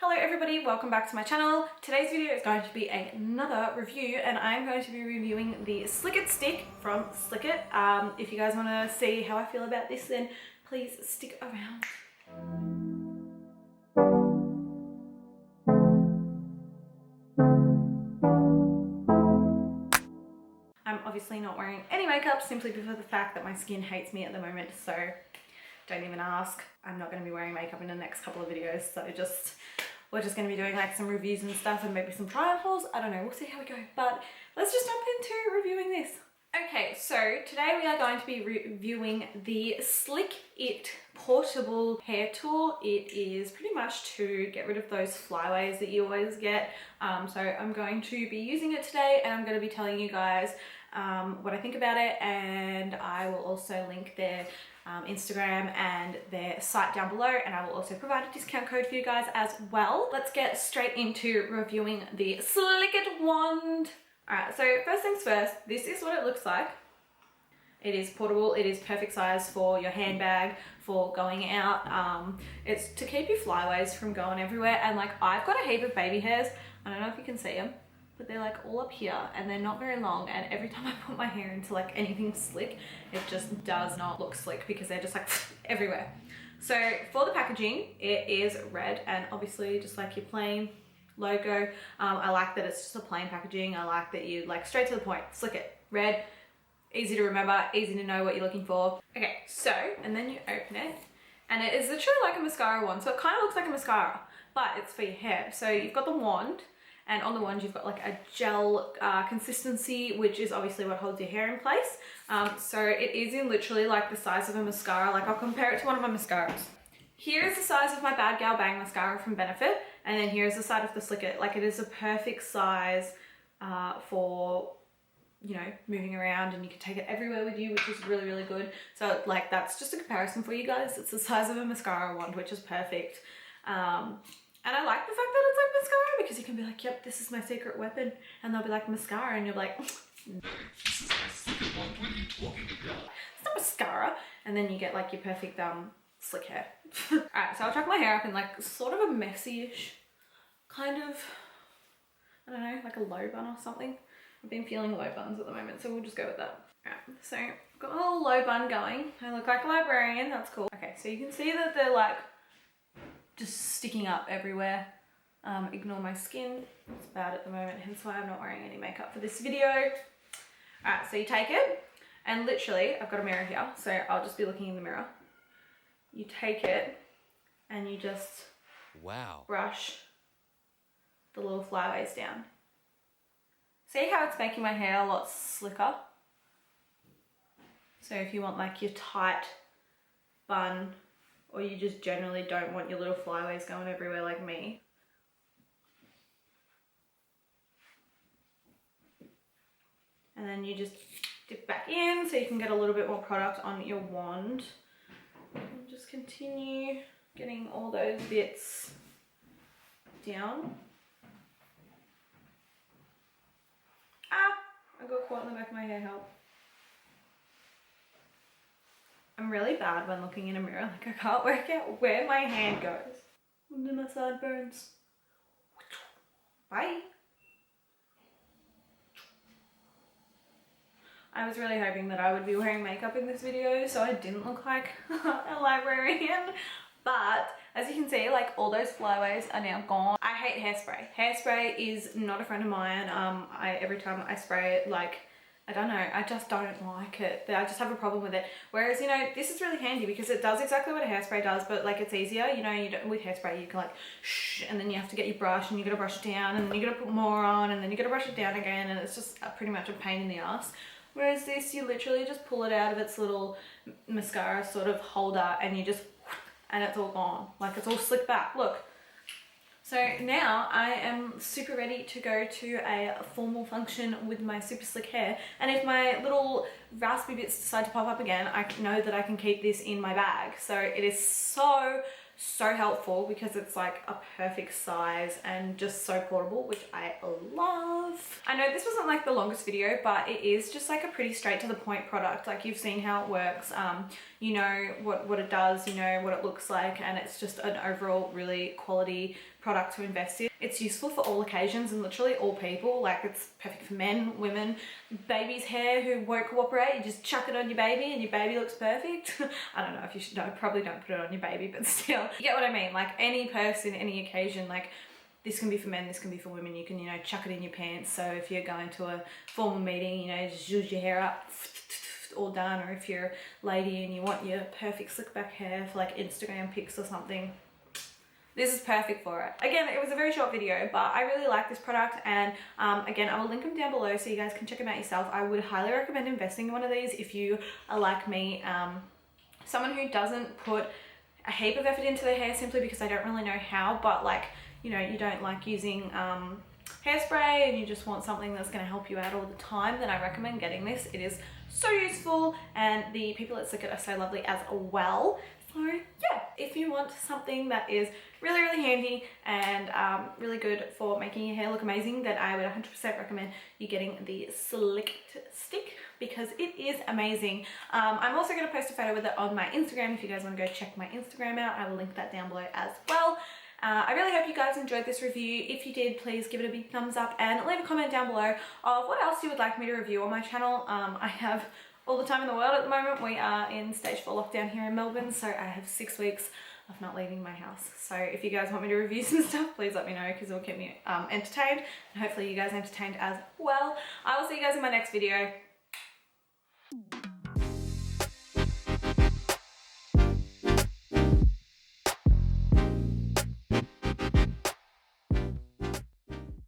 Hello everybody, welcome back to my channel. Today's video is going to be another review and I'm going to be reviewing the Slickit stick from Slickit. If you guys want to see how I feel about this, then please stick around. I'm obviously not wearing any makeup simply because of the fact that my skin hates me at the moment, so don't even ask. I'm not going to be wearing makeup in the next couple of videos, so we're just going to be doing like some reviews and stuff and maybe some try-on hauls. I don't know, we'll see how we go, but let's just jump into reviewing this. Okay, so today we are going to be reviewing the Slickit portable hair tool. It is pretty much to get rid of those flyaways that you always get. So I'm going to be using it today and I'm going to be telling you guys what I think about it, and I will also link their Instagram and their site down below, and I will also provide a discount code for you guys as well. Let's get straight into reviewing the Slickit wand. Alright, so first things first, this is what it looks like. It is portable, it is perfect size for your handbag, for going out. It's to keep your flyaways from going everywhere, and like I've got a heap of baby hairs. I don't know if you can see them, but they're like all up here and they're not very long, and every time I put my hair into like anything slick, it just does not look slick because they're just like everywhere. So for the packaging, it is red and obviously just like your plain logo. I like that it's just a plain packaging. I like that you like straight to the point. Slickit, red, easy to remember, easy to know what you're looking for. Okay, so, and then you open it and it is literally like a mascara wand. So it kind of looks like a mascara, but it's for your hair. So you've got the wand, and on the wand you've got like a gel consistency, which is obviously what holds your hair in place. So it is in literally like the size of a mascara. Like I'll compare it to one of my mascaras. Here's the size of my Bad Gal Bang mascara from Benefit, and then here's the size of the Slickit. Like it is a perfect size for, you know, moving around, and you can take it everywhere with you, which is really, really good. So like that's just a comparison for you guys. It's the size of a mascara wand, which is perfect. And I like the fact that it's like mascara, because you can be like, yep, this is my secret weapon. And they'll be like, mascara, and you're like, no, this is my secret wand, what are you talking about? It's not mascara. And then you get like your perfect slick hair. Alright, so I'll chuck my hair up in like sort of a messy-ish kind of, I don't know, like a low bun or something. I've been feeling low buns at the moment, so we'll just go with that. Alright, so I've got a little low bun going. I look like a librarian, that's cool. Okay, so you can see that they're like just sticking up everywhere. Ignore my skin, it's bad at the moment, hence why I'm not wearing any makeup for this video. Alright, so you take it, and literally, I've got a mirror here, so I'll just be looking in the mirror. You take it and you just brush the little flyaways down. See how it's making my hair a lot slicker? So if you want like your tight bun, or you just generally don't want your little flyaways going everywhere like me, and then you just dip back in so you can get a little bit more product on your wand. And just continue getting all those bits down. Ah! I got caught in the back of my hair, help. I'm really bad when looking in a mirror, like I can't work out where my hand goes. Under my sideburns. Bye! I was really hoping that I would be wearing makeup in this video so I didn't look like a librarian, but as you can see, like all those flyaways are now gone. I hate hairspray. Hairspray is not a friend of mine. Every time I spray it, like, I don't know, I just don't like it. I just have a problem with it. Whereas, you know, this is really handy because it does exactly what a hairspray does, but like it's easier. You know, you don't, with hairspray you can like shh, and then you have to get your brush and you gotta brush it down, and then you gotta put more on, and then you gotta brush it down again, and it's just pretty much a pain in the ass. Whereas this, you literally just pull it out of its little mascara sort of holder and you just, and it's all gone. Like it's all slicked back, look. So now I am super ready to go to a formal function with my super slick hair. And if my little raspy bits decide to pop up again, I know that I can keep this in my bag. So it is so helpful because it's like a perfect size and just so portable, which I love. I know this wasn't like the longest video, but it is just like a pretty straight to the point product. Like you've seen how it works. you know what it does, you know what it looks like, and it's just an overall really quality product to invest in. It's useful for all occasions and literally all people. Like, it's perfect for men, women, babies' hair who won't cooperate. You just chuck it on your baby and your baby looks perfect. I don't know if you should, no, probably don't put it on your baby, but still, you get what I mean. Like, any person, any occasion, like, this can be for men, this can be for women. You can, you know, chuck it in your pants. So if you're going to a formal meeting, you know, just zhuzh your hair up, all done. Or if you're a lady and you want your perfect slick back hair for like Instagram pics or something, this is perfect for it. Again, it was a very short video, but I really like this product, and again, I will link them down below so you guys can check them out yourself. I would highly recommend investing in one of these if you are like me, someone who doesn't put a heap of effort into their hair simply because I don't really know how, but like, you know, you don't like using hairspray and you just want something that's going to help you out all the time, then I recommend getting this. It is so useful, and the people at Slickit are so lovely as well. So yeah, if you want something that is really, really handy and really good for making your hair look amazing, then I would 100% recommend you getting the Slickit stick because it is amazing. I'm also going to post a photo with it on my Instagram if you guys want to go check my Instagram out. I will link that down below as well. I really hope you guys enjoyed this review. If you did, please give it a big thumbs up and leave a comment down below of what else you would like me to review on my channel. I have all the time in the world at the moment. We are in stage 4 lockdown here in Melbourne, so I have 6 weeks of not leaving my house. So if you guys want me to review some stuff, please let me know because it'll keep me entertained, and hopefully you guys entertained as well. I will see you guys in my next video.